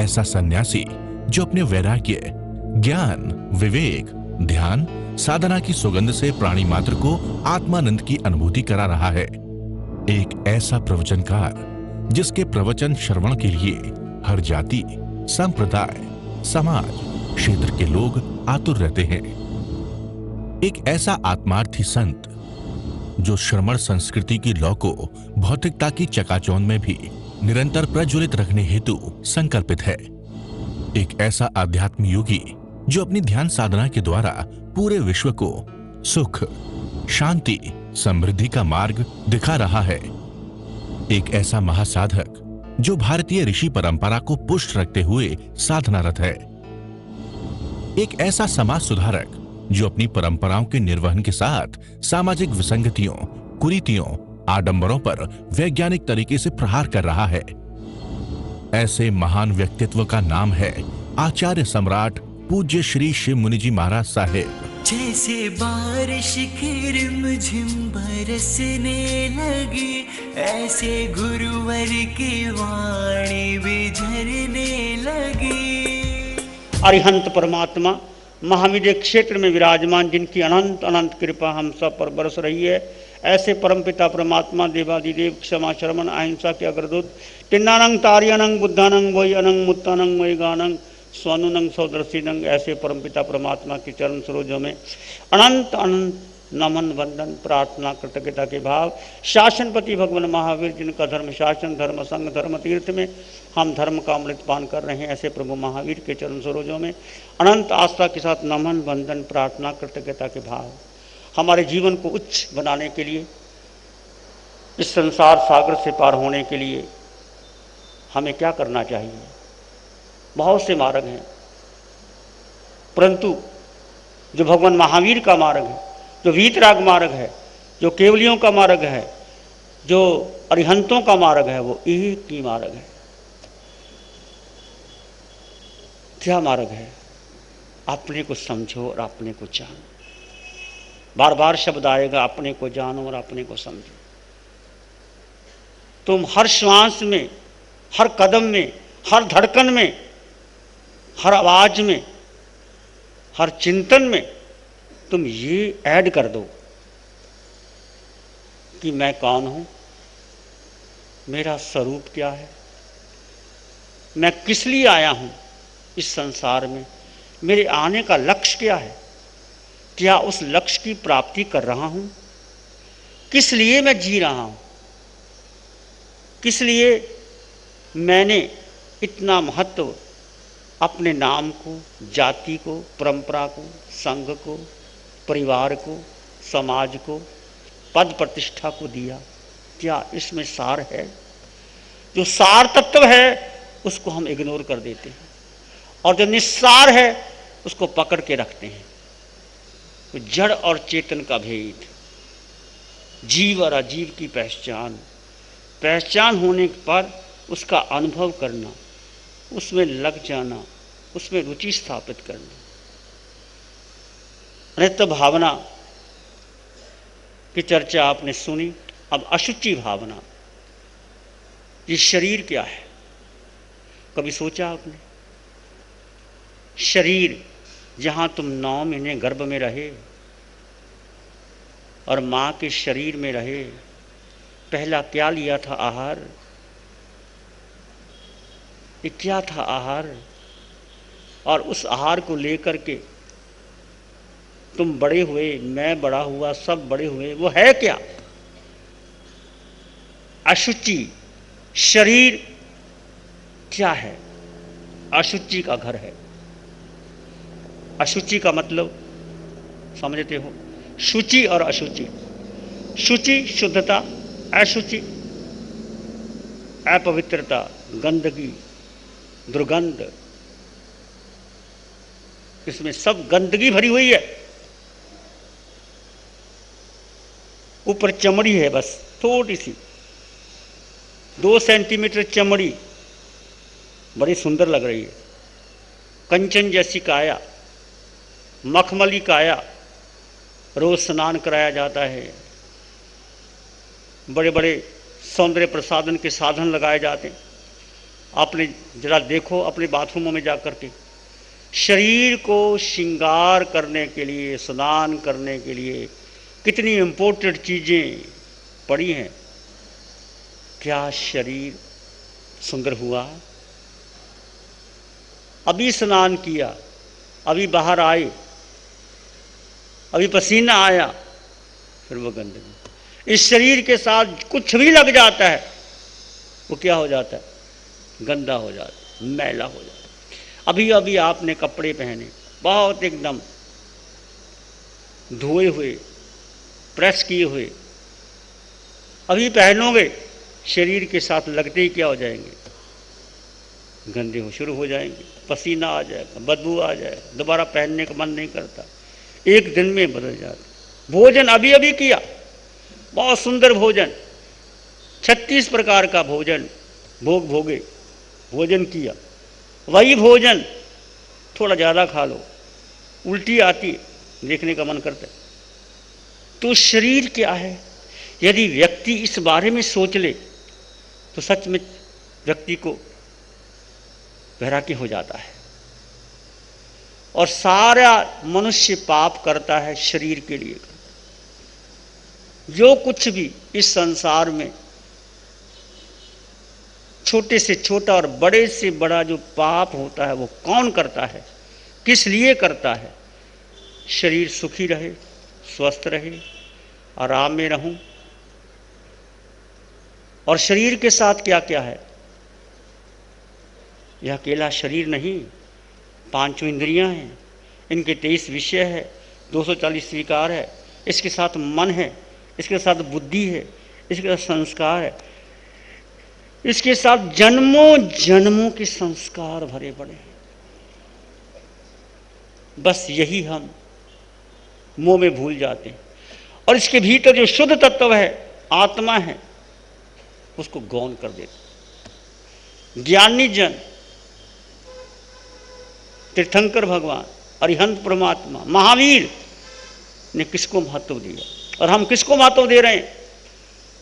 ऐसा सन्यासी जो अपने वैराग्य, ज्ञान, विवेक, ध्यान, साधना की सुगंध से प्राणी मात्र को आत्मानंद की अनुभूति करा रहा है। एक ऐसा प्रवचनकार जिसके प्रवचन श्रवण के लिए हर जाति, संप्रदाय, समाज, क्षेत्र के लोग आतुर रहते हैं। एक ऐसा आत्मार्थी संत जो श्रमण संस्कृति की लौ को भौतिकता की चकाचौंध में भी निरंतर प्रज्वलित रखने हेतु संकल्पित है। एक ऐसा आध्यात्म योगी जो अपनी ध्यान साधना के द्वारा पूरे विश्व को सुख, शांति, समृद्धि का मार्ग दिखा रहा है। एक ऐसा महासाधक जो भारतीय ऋषि परंपरा को पुष्ट रखते हुए साधनारत है। एक ऐसा समाज सुधारक जो अपनी परंपराओं के निर्वहन के साथ सामाजिक विसंगतियों, कुरीतियों, आडंबरों पर वैज्ञानिक तरीके से प्रहार कर रहा है। ऐसे महान व्यक्तित्व का नाम है आचार्य सम्राट पूज्य श्री शिव मुनि जी महाराज साहेब। जैसे बारिश की रिमझिम बरसने लगी, ऐसे गुरुवर की वाणी भी झरने लगी। अरिहंत परमात्मा महावीर क्षेत्र में विराजमान, जिनकी अनंत अनंत कृपा हम सब पर बरस रही है, ऐसे परमपिता परमात्मा देवादिदेव क्षमा शरमन अहिंसा के अग्रदूत तिन्नानंग तारियानंग बुद्धानंग वही अनंग मुत्तानंग वही गानंग स्वानुनंग सौदर्शीनंग, ऐसे परमपिता परमात्मा के चरण सरोजों में अनंत अनंत नमन वंदन प्रार्थना कृतज्ञता के भाव। शासनपति भगवान महावीर जिनका धर्म शासन, धर्म संघ, धर्म तीर्थ में हम धर्म का अमृत पान कर रहे हैं, ऐसे प्रभु महावीर के चरण सरोजों में अनंत आस्था के साथ नमन वंदन प्रार्थना कृतज्ञता के भाव। हमारे जीवन को उच्च बनाने के लिए, इस संसार सागर से पार होने के लिए हमें क्या करना चाहिए? बहुत से मार्ग हैं, परंतु जो भगवान महावीर का मार्ग है, जो वीतराग मार्ग है, जो केवलियों का मार्ग है, जो अरिहंतों का मार्ग है, वो एक ही मार्ग है। क्या मार्ग है? अपने को समझो और अपने को जानो। बार बार शब्द आएगा, अपने को जानो और अपने को समझो। तुम हर श्वास में, हर कदम में, हर धड़कन में, हर आवाज में, हर चिंतन में तुम ये ऐड कर दो कि मैं कौन हूं, मेरा स्वरूप क्या है, मैं किस लिए आया हूं इस संसार में, मेरे आने का लक्ष्य क्या है, क्या उस लक्ष्य की प्राप्ति कर रहा हूं, किस लिए मैं जी रहा हूं, किस लिए मैंने इतना महत्व अपने नाम को, जाति को, परंपरा को, संघ को, परिवार को, समाज को, पद प्रतिष्ठा को दिया। क्या इसमें सार है? जो सार तत्व है उसको हम इग्नोर कर देते हैं, और जो निस्सार है उसको पकड़ के रखते हैं। तो जड़ और चेतन का भेद, जीव और अजीव की पहचान, पहचान होने पर उसका अनुभव करना, उसमें लग जाना, उसमें रुचि स्थापित करना। नित्य भावना की चर्चा आपने सुनी। अब अशुचि भावना, ये शरीर क्या है? कभी सोचा आपने? शरीर जहां तुम 9 महीने गर्भ में रहे और मां के शरीर में रहे, पहला क्या लिया था आहार? ये क्या था आहार? और उस आहार को लेकर के तुम बड़े हुए, मैं बड़ा हुआ, सब बड़े हुए, वो है क्या? अशुचि शरीर क्या है? अशुचि का घर है। अशुचि का मतलब समझते हो? शुचि और अशुचि। शुचि शुद्धता, अशुचि अपवित्रता, गंदगी, दुर्गंध। इसमें सब गंदगी भरी हुई है। ऊपर चमड़ी है, बस थोड़ी सी 2 सेंटीमीटर चमड़ी, बड़ी सुंदर लग रही है। कंचन जैसी काया, मखमली काया, रोज स्नान कराया जाता है, बड़े बड़े सौंदर्य प्रसाधन के साधन लगाए जाते हैं, आपने जरा देखो अपने बाथरूमों में जा कर के, शरीर को श्रृंगार करने के लिए, स्नान करने के लिए कितनी इम्पोर्टेंट चीज़ें पड़ी हैं। क्या शरीर सुंदर हुआ? अभी स्नान किया, अभी बाहर आए, अभी पसीना आया, फिर वो गंदगी। इस शरीर के साथ कुछ भी लग जाता है वो क्या हो जाता है? गंदा हो जाता है, मैला हो जाता है। अभी अभी आपने कपड़े पहने, बहुत एकदम धोए हुए, प्रेस किए हुए, अभी पहनोगे, शरीर के साथ लगते ही क्या हो जाएंगे? गंदे हो शुरू हो जाएंगे, पसीना आ जाएगा, बदबू आ जाएगा, दोबारा पहनने का मन नहीं करता, एक दिन में बदल जाता। भोजन अभी अभी किया, बहुत सुंदर भोजन, 36 प्रकार का भोजन भोगे, भोजन किया, वही भोजन थोड़ा ज़्यादा खा लो, उल्टी आती, देखने का मन करता है। तो शरीर क्या है? यदि व्यक्ति इस बारे में सोच ले तो सच में व्यक्ति को वैराग्य हो जाता है। और सारा मनुष्य पाप करता है शरीर के लिए। जो कुछ भी इस संसार में छोटे से छोटा और बड़े से बड़ा जो पाप होता है वो कौन करता है, किस लिए करता है? शरीर सुखी रहे, स्वस्थ रहे, आराम में रहूं। और शरीर के साथ क्या क्या है? यह अकेला शरीर नहीं, 5 इंद्रियां हैं, इनके 23 विषय है, 240 विकार है, इसके साथ मन है, इसके साथ बुद्धि है, इसके साथ संस्कार है, इसके साथ जन्मों जन्मों के संस्कार भरे पड़े हैं। बस यही हम मोह में भूल जाते हैं। और इसके भीतर जो शुद्ध तत्व है, आत्मा है, उसको गौण कर देते। ज्ञानी जन, तीर्थंकर भगवान, अरिहंत परमात्मा, महावीर ने किसको महत्व दिया? और हम किसको महत्व दे रहे हैं?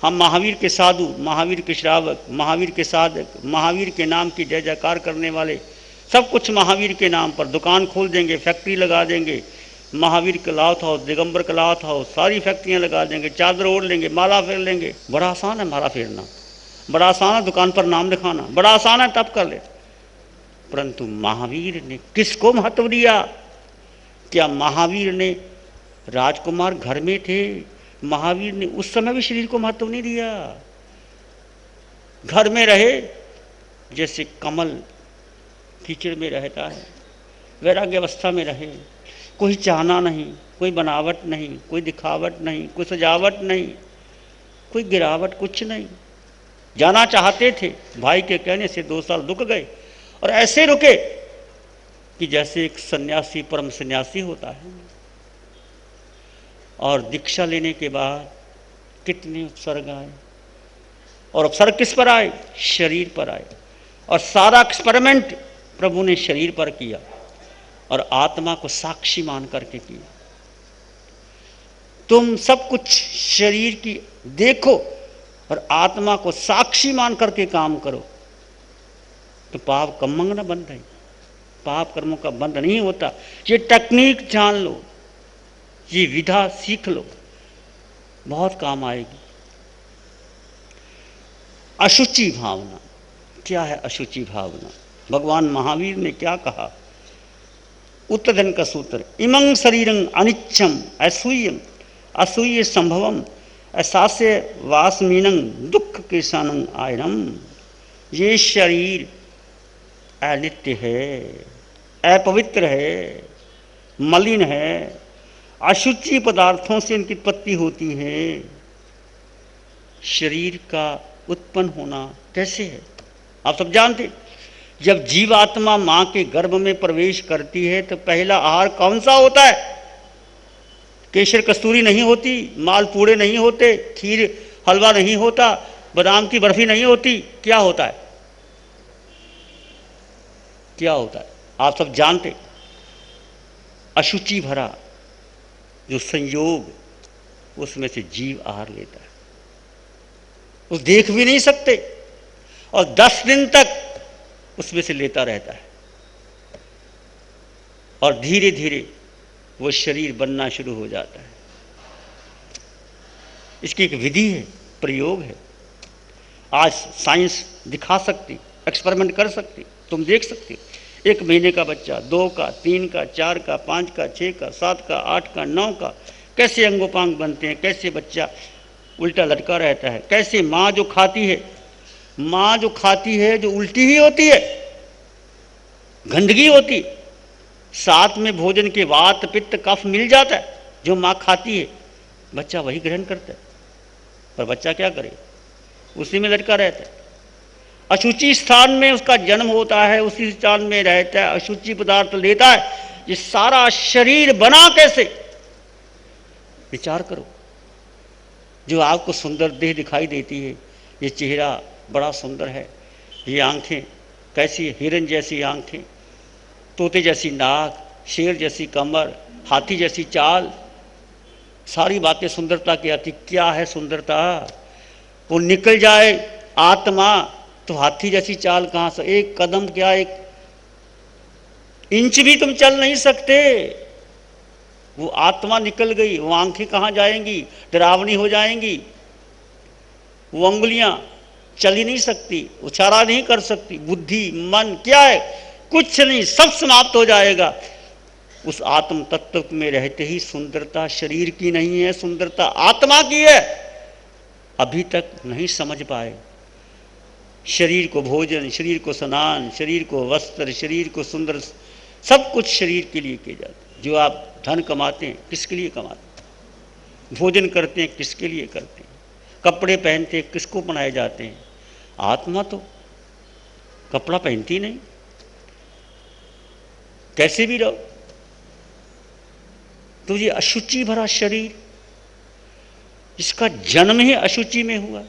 हम महावीर के साधु, महावीर के श्रावक, महावीर के साधक, महावीर के नाम की जय जयकार करने वाले, सब कुछ महावीर के नाम पर दुकान खोल देंगे, फैक्ट्री लगा देंगे, Mahavir cloth house, Digambar cloth house, सारी फैक्ट्रियां लगा देंगे, चादर ओढ़ लेंगे, माला फेर लेंगे। बड़ा आसान है माला फेरना, बड़ा आसान है दुकान पर नाम लिखाना, बड़ा आसान है, तब कर ले। परंतु महावीर ने किसको महत्व दिया? क्या महावीर ने राजकुमार घर में थे, महावीर ने उस समय भी शरीर को महत्व नहीं दिया। घर में रहे जैसे कमल कीचड़ में रहता है, वैराग्य अवस्था में रहे, कोई चाहना नहीं, कोई बनावट नहीं, कोई दिखावट नहीं, कोई सजावट नहीं, कोई गिरावट, कुछ नहीं। जाना चाहते थे, भाई के कहने से 2 साल रुक गए, और ऐसे रुके कि जैसे एक सन्यासी परम सन्यासी होता है। और दीक्षा लेने के बाद कितने उपसर्ग आए, और उपसर्ग किस पर आए? शरीर पर आए। और सारा एक्सपेरिमेंट प्रभु ने शरीर पर किया और आत्मा को साक्षी मान करके किया। तुम सब कुछ शरीर की देखो और आत्मा को साक्षी मान करके काम करो, तो पाप कर्मों का बंध है। पाप कर्मों का बंध नहीं होता। ये टेक्निक जान लो, ये विधा सीख लो, बहुत काम आएगी। अशुचि भावना क्या है? अशुचि भावना भगवान महावीर ने क्या कहा? उत्तरधन का सूत्र, इमं शरीरं अनिच्छम असूयम असूय संभवम असास्य वासमीनं दुख के सानं आयनम। ये शरीर अनित्य है, अपवित्र है, मलिन है, अशुचि पदार्थों से इनकी उत्पत्ति होती है। शरीर का उत्पन्न होना कैसे है? आप सब जानते, जब जीवात्मा मां के गर्भ में प्रवेश करती है तो पहला आहार कौन सा होता है? केसर कस्तूरी नहीं होती, मालपूड़े नहीं होते, खीर हलवा नहीं होता, बादाम की बर्फी नहीं होती। क्या होता है? क्या होता है? आप सब जानते, अशुचि भरा जो संयोग, उसमें से जीव आहार लेता है। वो देख भी नहीं सकते, और 10 दिन तक उसमें से लेता रहता है और धीरे धीरे वो शरीर बनना शुरू हो जाता है। इसकी एक विधि है, प्रयोग है। आज साइंस दिखा सकती, एक्सपेरिमेंट कर सकती, तुम देख सकती हो। 1 महीने का बच्चा 2 का, 3 का, 4 का, 5 का, 6 का, 7 का, 8 का, 9 का, कैसे अंगोपांग बनते हैं, कैसे बच्चा उल्टा लटका रहता है, कैसे माँ जो खाती है, माँ जो खाती है जो उल्टी ही होती है, गंदगी होती, साथ में भोजन के वात पित्त कफ मिल जाता है, जो माँ खाती है बच्चा वही ग्रहण करता है। पर बच्चा क्या करे, उसी में लटका रहता है। अशुचि स्थान में उसका जन्म होता है, उसी स्थान में रहता है, अशुचि पदार्थ लेता है। ये सारा शरीर बना कैसे, विचार करो। जो आपको सुंदर देह दिखाई देती है, ये चेहरा बड़ा सुंदर है, ये आंखें कैसी, हिरन जैसी आंखें, तोते जैसी नाक, शेर जैसी कमर, हाथी जैसी चाल, सारी बातें सुंदरता की आती। क्या है सुंदरता? वो निकल जाए आत्मा तो हाथी जैसी चाल कहाँ से, एक कदम क्या, 1 इंच भी तुम चल नहीं सकते। वो आत्मा निकल गई, वो आंखें कहाँ जाएंगी, डरावनी हो जाएंगी। वो अंगुलियां चल ही नहीं सकती, उछारा नहीं कर सकती। बुद्धि मन क्या है, कुछ नहीं, सब समाप्त हो जाएगा। उस आत्म तत्व में रहते ही सुंदरता शरीर की नहीं है, सुंदरता आत्मा की है। अभी तक नहीं समझ पाए। शरीर को भोजन, शरीर को स्नान, शरीर को वस्त्र, शरीर को सुंदर, सब कुछ शरीर के लिए किया जाता है। जो आप धन कमाते हैं किसके लिए कमाते हैं, भोजन करते हैं किसके लिए करते हैं, कपड़े पहनते हैं किसको पहनाए जाते हैं। आत्मा तो कपड़ा पहनती नहीं, कैसे भी रहो। तो ये अशुचि भरा शरीर, इसका जन्म ही अशुचि में हुआ।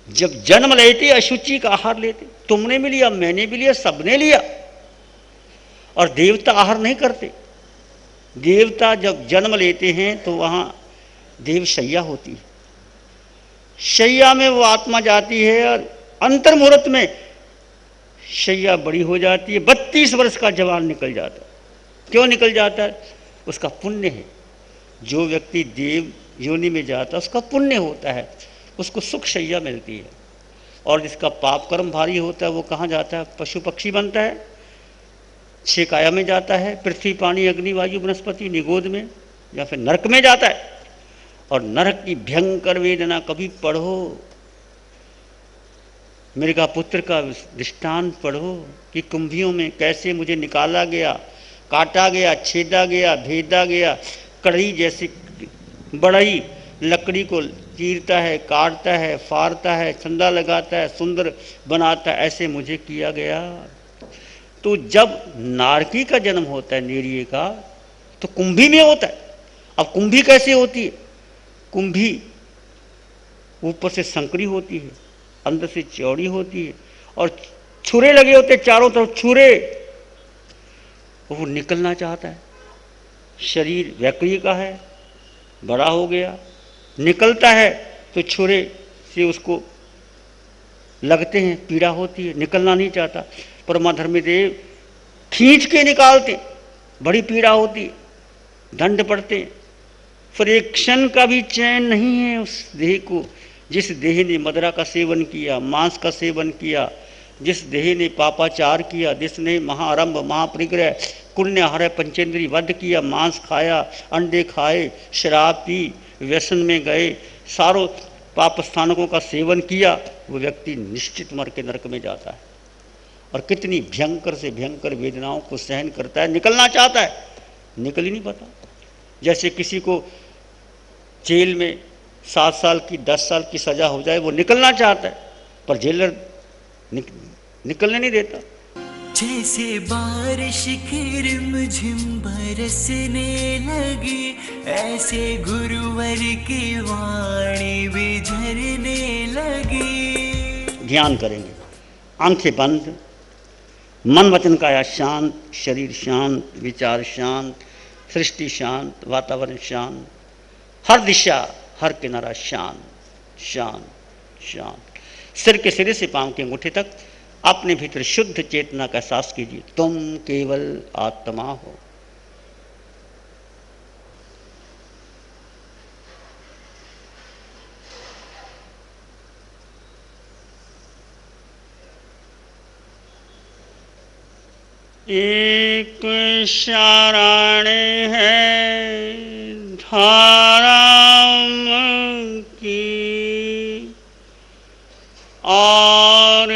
जब जन्म लेते अशुचि का आहार लेते, तुमने भी लिया, मैंने भी लिया, सबने लिया। और देवता आहार नहीं करते। देवता जब जन्म लेते हैं तो वहां देवशैया होती है, शैया में वो आत्मा जाती है और अंतर मुहूर्त में शैया बड़ी हो जाती है। 32 वर्ष का जवान निकल जाता है। क्यों निकल जाता है? उसका पुण्य है। जो व्यक्ति देव योनि में जाता है उसका पुण्य होता है, उसको सुख शैया मिलती है। और जिसका पाप कर्म भारी होता है वो कहाँ जाता है, पशु पक्षी बनता है, 6 काया में जाता है, पृथ्वी पानी अग्नि वायु वनस्पति निगोद में, या फिर नरक में जाता है। और नरक की भयंकर वेदना कभी पढ़ो, मृगा पुत्र का दृष्टांत पढ़ो कि कुंभियों में कैसे मुझे निकाला गया, काटा गया, छेदा गया, भेदा गया। कढ़ी जैसी बढ़ई लकड़ी को चीरता है, काटता है, फाड़ता है, छंदा लगाता है, सुंदर बनाता है, ऐसे मुझे किया गया। तो जब नारकी का जन्म होता है, नेरिये का, तो कुंभी में होता है। अब कुंभी कैसे होती है? कुंभी ऊपर से संकरी होती है, अंदर से चौड़ी होती है, और छुरे लगे होते चारों तरफ, छुरे। वो निकलना चाहता है। शरीर व्याकुली का है, बड़ा हो गया, निकलता है तो छुरे से उसको लगते हैं, पीड़ा होती है, निकलना नहीं चाहता। परमा धर्मदेव खींच के निकालते, बड़ी पीड़ा होती, दंड पड़ते। फिर एक क्षण का भी चैन नहीं है उस देह को। जिस देह ने मदिरा का सेवन किया, मांस का सेवन किया, जिस देह ने पापाचार किया, जिसने महाआरंभ महापरिग्रह पुण्याहार पंचेंद्री वध किया, मांस खाया, अंडे खाए, शराब पी, व्यसन में गए, सारों पाप स्थानकों का सेवन किया, वो व्यक्ति निश्चित मर के नरक में जाता है। और कितनी भयंकर से भयंकर वेदनाओं को सहन करता है, निकलना चाहता है, निकल ही नहीं पाता। जैसे किसी को जेल में 7 साल की 10 साल की सजा हो जाए, वो निकलना चाहता है, पर जेलर निकलने नहीं देता। जैसे बारिश की रिमझिम बरसने लगी, ऐसे गुरुवर की वाणी भी झरने लगी। ध्यान करेंगे, आंखें बंद, मन वचन काया शांत, शरीर शांत, विचार शांत, सृष्टि शांत, वातावरण शांत, हर दिशा हर किनारा शांत शांत शांत। सिर के सिरे से पांव के अंगूठे तक अपने भीतर शुद्ध चेतना का एहसास कीजिए, तुम केवल आत्मा हो। एक शरण है धर्म की और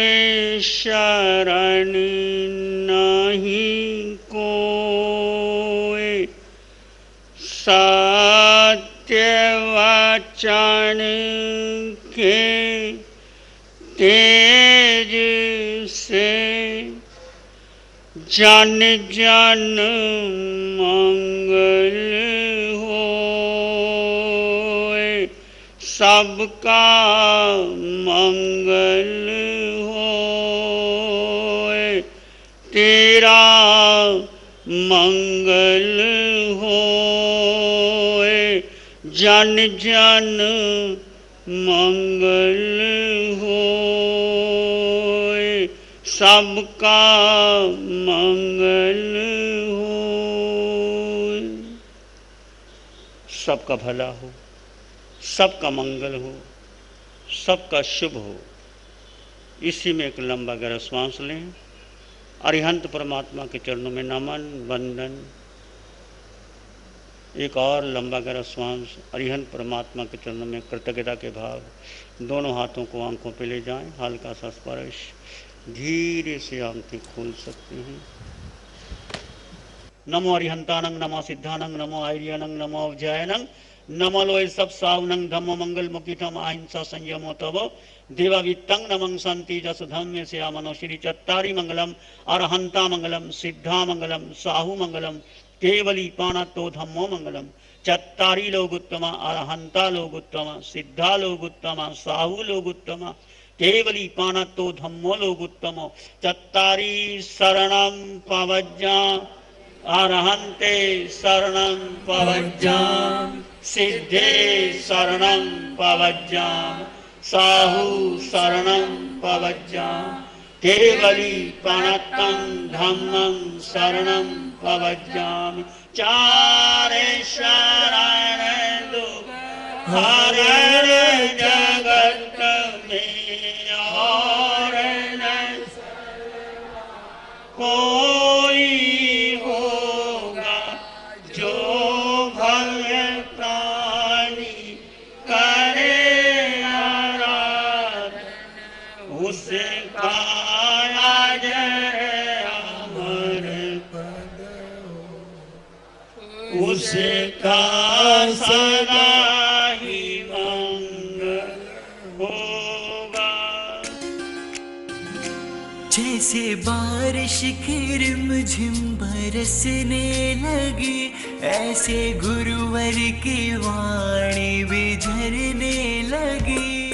शरण नहीं कोई, सत्य वचन के तेज से जन जन मंगल होए, सबका मंगल होए, तेरा मंगल होए, जन जन मंगल होए, सबका मंगल हो, सबका भला हो, सबका मंगल हो, सबका शुभ हो। इसी में एक लंबा गहरा श्वास लें। अरिहंत परमात्मा के चरणों में नमन वंदन। एक और लंबा गहरा श्वास। अरिहंत परमात्मा के चरणों में कृतज्ञता के भाव। दोनों हाथों को आंखों पे ले जाएं, हल्का सा स्पर्श। धीरे से आंखें खोल सकते हैं। नमो अरिहंतानंग, नमो सिद्धानंग, नमो आर्यानंग, नमो अवजयनंग, नमो लोय सब सावनंग, धम्मो मंगल मुखितम अहिंसा संयमो तव देवावित्तंग नमं संति जस धम्य से मनो श्री चत्तारी मंगलम, अरहंता मंगलम, सिद्धा मंगलम, साहु मंगलम, केवली पाणतो धम्मो मंगलम। चत्तारी लोग उत्तमा, अरहंता लोग उत्तमा, सिद्धा लोग उत्तमा, साहु लोग उत्तमा, केवली पाणतो धम्मो लोग उत्तमो। चत्तारी शरणं पवज्जा, अरहंते शरणं पवज्जाम, सिद्धे शरणं पवज्जाम, साहु शरणं पवज्जाम, केवली पाणतं धम्मं शरणं पवज्जामि। चारे शरण दो हरण जगत में और न कोई होगा जो भव्य प्राणी करे आराधन, उसका जय अमर पद हो, उसका सदा ही मंगल होगा। जैसे बारिश की रिमझिम बरसने लगी, ऐसे गुरुवर की वाणी भी झरने लगी।